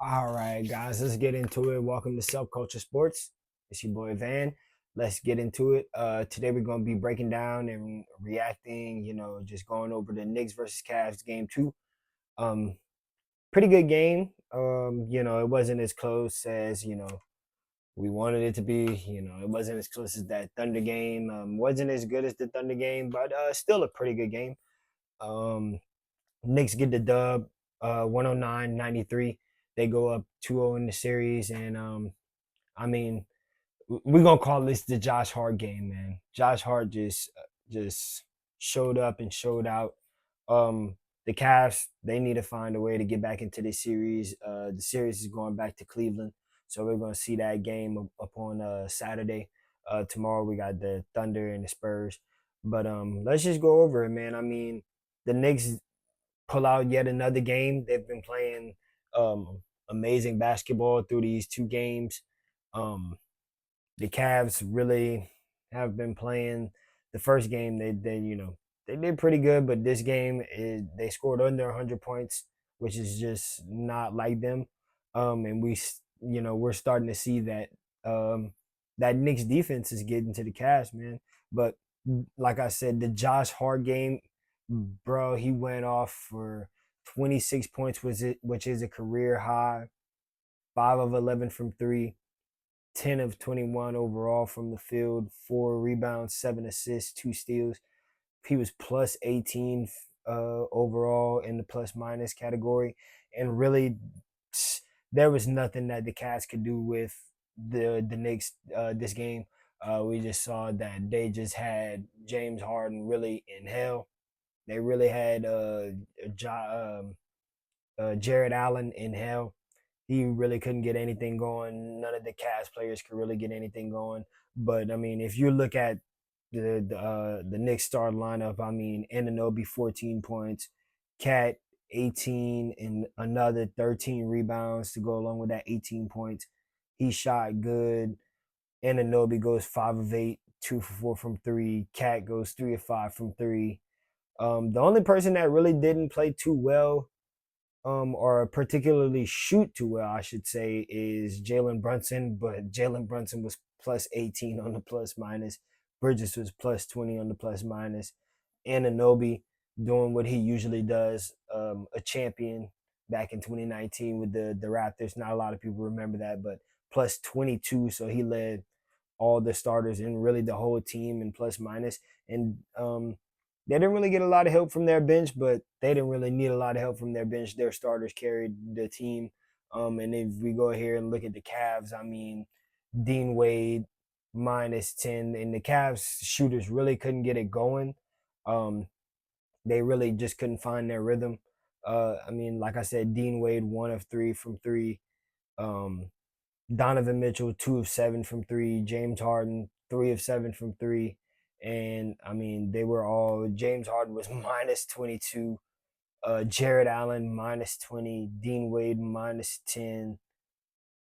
All right, guys, let's get into it. Welcome to Subculture Sports. It's your boy Van. Let's get into it. Today we're gonna be breaking down and reacting. Just going over the Knicks versus Cavs game two. Um, Pretty good game. It wasn't as close as we wanted it to be. It wasn't as close as that Thunder game. Wasn't as good as the Thunder game, but still a pretty good game. Um, Knicks get the dub, 109-93. They go up 2-0 in the series, and I mean, we're gonna call this the Josh Hart game, man. Josh Hart just showed up and showed out. The Cavs, they need to find a way to get back into this series. The series is going back to Cleveland, so we're gonna see that game up on Saturday. Tomorrow we got the Thunder and the Spurs, but let's just go over it, man. I mean, the Knicks pull out yet another game. They've been playing amazing basketball through these two games. Um, the Cavs really have been playing. The first game they did pretty good, but this game they scored under 100 points, which is just not like them. And we're starting to see that that Knicks defense is getting to the Cavs, man. But like I said, the Josh Hart game, bro, he went off for 26 points, which is a career high. 5 of 11 from three, 10 of 21 overall from the field, 4 rebounds, 7 assists, 2 steals. He was plus 18 overall in the plus minus category. And really, there was nothing that the Cats could do with the Knicks this game. We just saw that they just had James Harden really in hell. They really had Jared Allen in hell. He really couldn't get anything going. None of the Cavs players could really get anything going. But I mean, if you look at the Knicks start lineup, I mean, Anunoby 14 points, Cat 18, and another 13 rebounds to go along with that 18 points. He shot good. Anunoby goes 5 of 8, 2 for 4 from three. Cat goes 3 of 5 from three. The only person that really didn't play too well, or particularly shoot too well, I should say, is Jalen Brunson. But Jalen Brunson was plus 18 on the plus minus. Bridges was plus 20 on the plus minus. Anunoby doing what he usually does, a champion back in 2019 with the Raptors. Not a lot of people remember that, but plus 22. So he led all the starters and really the whole team in plus minus. And they didn't really get a lot of help from their bench, but they didn't really need a lot of help from their bench. Their starters carried the team. And if we go here and look at the Cavs, I mean, Dean Wade minus 10, and the Cavs shooters really couldn't get it going. Um, they really just couldn't find their rhythm. I mean, like I said, Dean Wade 1 of 3 from three. Um, Donovan Mitchell 2 of 7 from three. James Harden 3 of 7 from three. And I mean, they were all. James Harden was minus 22. Jared Allen minus 20. Dean Wade minus 10.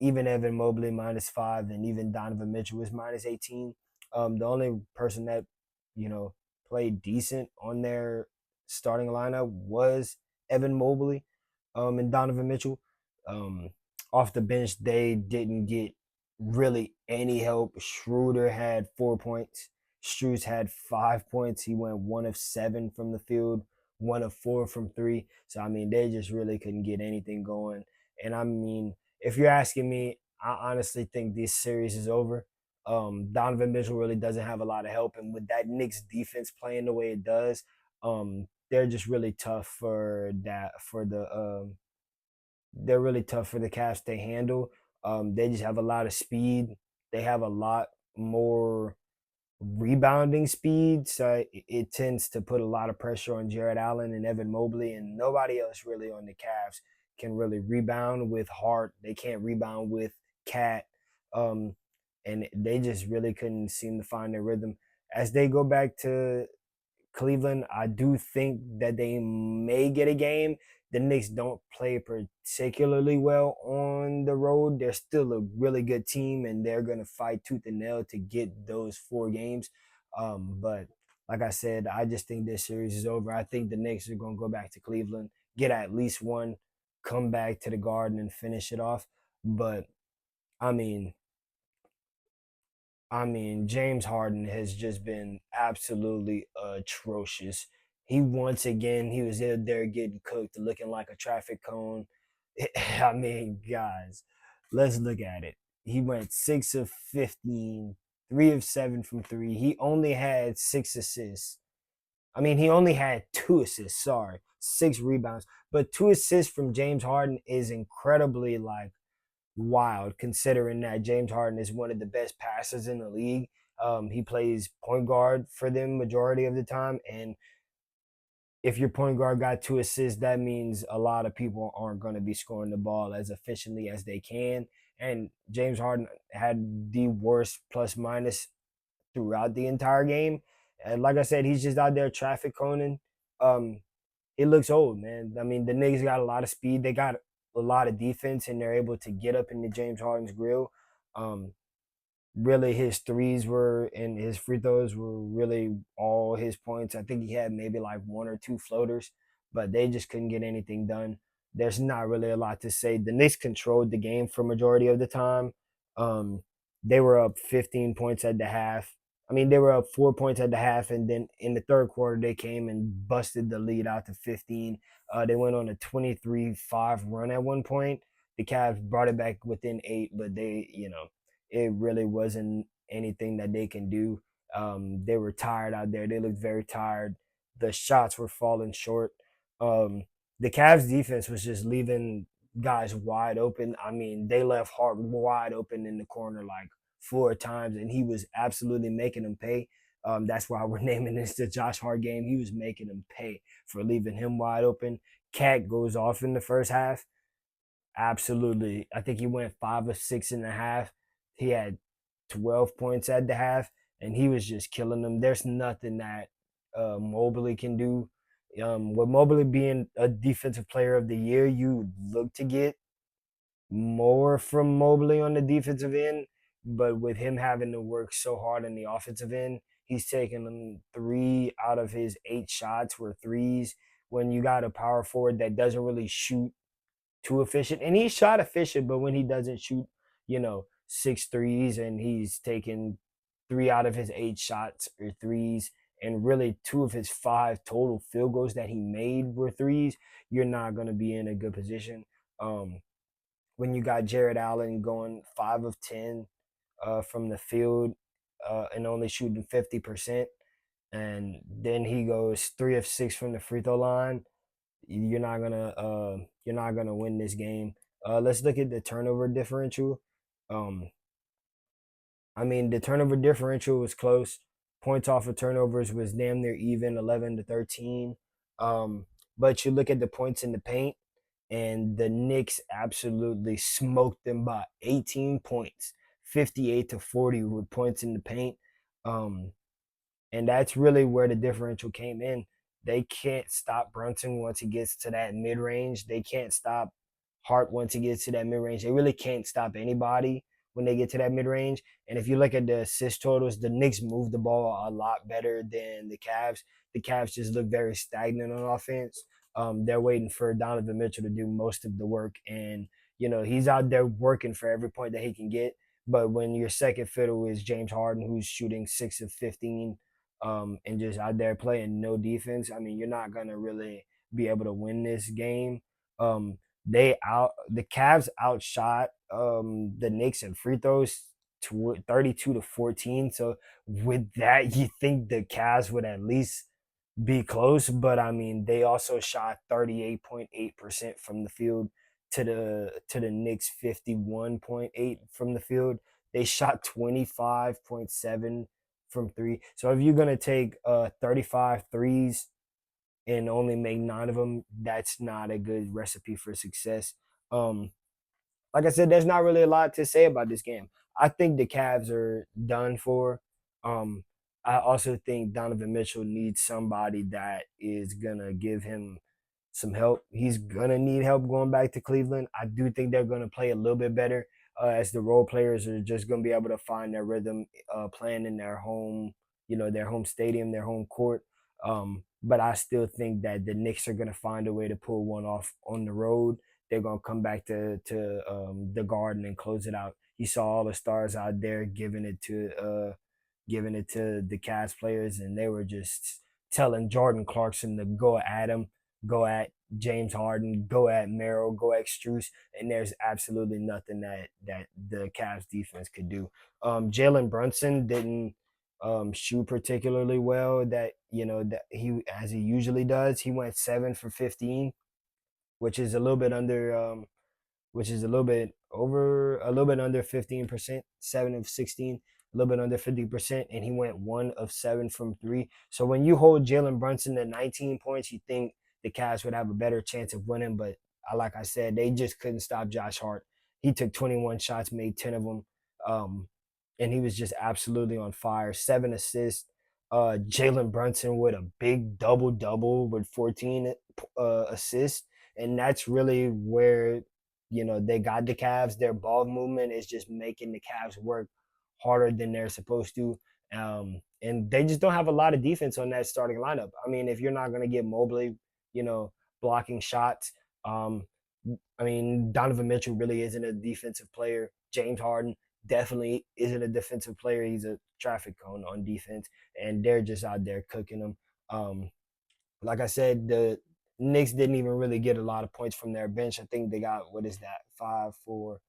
Even Evan Mobley -5, and even Donovan Mitchell was -18. The only person that you know played decent on their starting lineup was Evan Mobley, and Donovan Mitchell. Um, Off the bench, they didn't get really any help. Schroeder had 4 points. Struz had 5 points. He went 1 of 7 from the field, 1 of 4 from three. So I mean, they just really couldn't get anything going. And I mean, if you're asking me, I honestly think this series is over. Donovan Mitchell really doesn't have a lot of help, and with that Knicks defense playing the way it does, they're just really tough for that. They're really tough for the Cavs to handle. They just have a lot of speed. They have a lot more rebounding speed, so it tends to put a lot of pressure on Jared Allen and Evan Mobley, and nobody else really on the Cavs can really rebound with Hart. They can't rebound with Cat, um, and they just really couldn't seem to find their rhythm. As they go back to Cleveland, I do think that they may get a game. The Knicks don't play particularly well on the road. They're still a really good team, and they're going to fight tooth and nail to get those 4 games. But like I said, I just think this series is over. I think the Knicks are going to go back to Cleveland, get at least one. come back to the Garden and finish it off. But I mean, James Harden has just been absolutely atrocious. He was in there getting cooked, looking like a traffic cone. I mean, guys, let's look at it. He went 6 of 15, 3 of 7 from three. He only had 6 assists. He only had 2 assists. Sorry, 6 rebounds, but 2 assists from James Harden is incredibly like wild, considering that James Harden is one of the best passers in the league. He plays point guard for them majority of the time, and if your point guard got 2 assists, that means a lot of people aren't going to be scoring the ball as efficiently as they can. And James Harden had the worst plus minus throughout the entire game. And like I said, he's just out there traffic coning. Um, it looks old, man. The Knicks got a lot of speed. They got a lot of defense, and they're able to get up into James Harden's grill. Um, Really, his threes were and his free throws were really all his points. I think he had maybe like one or two floaters, but they just couldn't get anything done. There's not really a lot to say. The Knicks controlled the game for majority of the time. Um, they were up 15 points at the half. They were up 4 points at the half, and then in the third quarter they came and busted the lead out to 15. They went on a 23-5 run at one point. The Cavs brought it back within 8, but it really wasn't anything that they can do. They were tired out there. They looked very tired. The shots were falling short. Um, the Cavs defense was just leaving guys wide open. They left Hart wide open in the corner like 4 times, and he was absolutely making them pay. That's why we're naming this the Josh Hart game. He was making them pay for leaving him wide open. Cat goes off in the first half. Absolutely. I think he went 5 of 6 in the half. He had 12 points at the half, and he was just killing them. There's nothing that Mobley can do. With Mobley being a defensive player of the year, you look to get more from Mobley on the defensive end, but with him having to work so hard on the offensive end, he's taking them 3 out of his 8 shots were threes. When you got a power forward that doesn't really shoot too efficient. And he's shot efficient, but when he doesn't shoot, 6 threes and he's taken 3 out of his 8 shots or threes, and really 2 of his 5 total field goals that he made were threes, you're not going to be in a good position. When you got Jared Allen going 5 of 10 from the field and only shooting 50%, and then he goes 3 of 6 from the free throw line, you're not gonna win this game. Let's look at the turnover differential. Um, the turnover differential was close. Points off of turnovers was damn near even, 11-13. Um, but you look at the points in the paint, and the Knicks absolutely smoked them by 18 points, 58-40 with points in the paint. Um, and that's really where the differential came in. They can't stop Brunson once he gets to that mid range. They can't stop Hart once he gets to that mid range. They really can't stop anybody when they get to that mid range. And if you look at the assist totals, the Knicks move the ball a lot better than the Cavs. The Cavs just look very stagnant on offense. They're waiting for Donovan Mitchell to do most of the work, and he's out there working for every point that he can get. But when your second fiddle is James Harden, who's shooting 6 of 15, and just out there playing no defense, you're not gonna really be able to win this game. The Cavs outshot the Knicks in free throws 32-14. So with that, you think the Cavs would at least be close, but they also shot 38.8% from the field to the Knicks 51.8 from the field. They shot 25.7 from three. So if you're gonna take 35 threes and only make 9 of them, that's not a good recipe for success. Um, like I said, there's not really a lot to say about this game. I think the Cavs are done for. Um, I also think Donovan Mitchell needs somebody that is gonna give him some help. He's gonna need help going back to Cleveland. I do think they're gonna play a little bit better as the role players are just gonna be able to find their rhythm playing in their home, their home stadium, their home court. But I still think that the Knicks are gonna find a way to pull one off on the road. they're gonna come back to the Garden and close it out. You saw all the stars out there giving it to the Cavs players, and they were just telling Jordan Clarkson to go at him, go at James Harden, go at Merrill, go at Struess, and there's absolutely nothing that the Cavs defense could do. Jalen Brunson didn't shoot particularly well. That that he as he usually does. He went 7 for 15, which is a little bit under which is a little bit under 15%, 7 of 16, a little bit under 50%, and he went 1 of 7 from three. So when you hold Jalen Brunson to 19 points, you think the Cavs would have a better chance of winning, but like I said, they just couldn't stop Josh Hart. He took 21 shots, made 10 of them, um, and he was just absolutely on fire. 7 assists. Jalen Brunson with a big double double with 14 assists, and that's really where they got the Cavs. Their ball movement is just making the Cavs work harder than they're supposed to. And they just don't have a lot of defense on that starting lineup. I mean, if you're not going to get Mobley, you know, blocking shots, um, I mean, Donovan Mitchell really isn't a defensive player. James Harden definitely isn't a defensive player. He's a traffic cone on defense, and they're just out there cooking them. Like I said, the Knicks didn't even really get a lot of points from their bench. I think they got, what is that, 5, 4.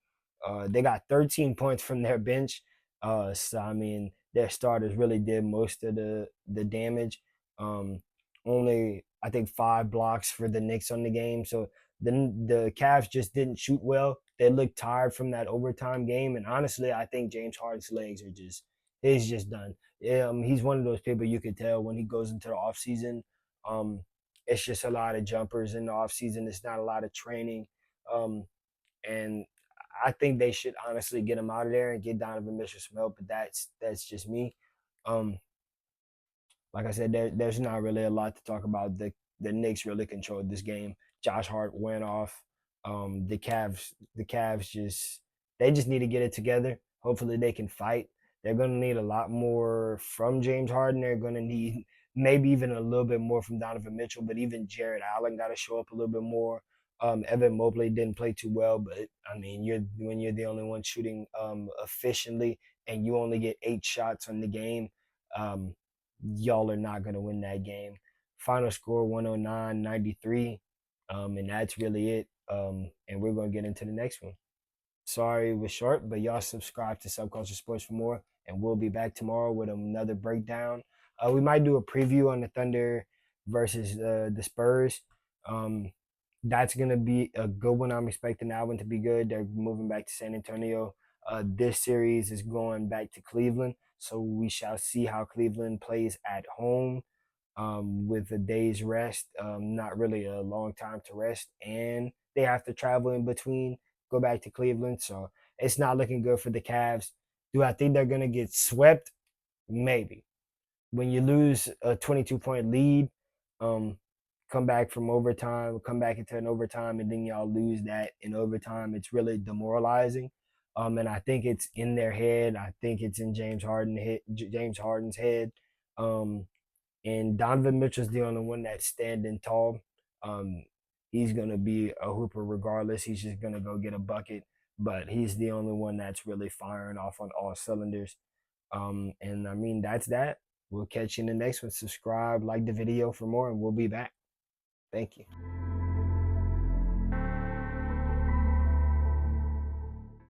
They got 13 points from their bench. So I mean, their starters really did most of the damage. Um, Only I think 5 blocks for the Knicks on the game. So the Cavs just didn't shoot well. They looked tired from that overtime game, and honestly, I think James Harden's legs are just he's just done. He's one of those people you could tell when he goes into the offseason. um, it's just a lot of jumpers in the off season. It's not a lot of training, um, and I think they should honestly get him out of there and get Donovan Mitchell some help. But that's just me. Um, like I said, there's not really a lot to talk about. The Knicks really controlled this game. Josh Hart went off. The Cavs just need to get it together. Hopefully they can fight. They're gonna need a lot more from James Harden. They're gonna need maybe even a little bit more from Donovan Mitchell, but even Jared Allen got to show up a little bit more. Evan Mobley didn't play too well, but I mean, when you're the only one shooting efficiently and you only get 8 shots on the game, um, y'all are not going to win that game. Final score 109-93. And that's really it. And we're going to get into the next one. Sorry it was short, but y'all subscribe to Subculture Sports for more. And we'll be back tomorrow with another breakdown. We might do a preview on the Thunder versus the Spurs. Um, that's going to be a good one. I'm expecting that one to be good. They're moving back to San Antonio. This series is going back to Cleveland. So we shall see how Cleveland plays at home with a day's rest. Not really a long time to rest. And they have to travel in between, go back to Cleveland. So it's not looking good for the Cavs. Do I think they're going to get swept? Maybe. When you lose a 22-point lead, um, come back from overtime, come back into an overtime, and then y'all lose that in overtime, it's really demoralizing. And I think it's in their head. I think it's in James Harden's head. Um, and Donovan Mitchell's the only one that's standing tall. Um, he's gonna be a hooper regardless. He's just gonna go get a bucket, but he's the only one that's really firing off on all cylinders. And I mean that's that. We'll catch you in the next one. Subscribe, like the video for more, and we'll be back. Thank you.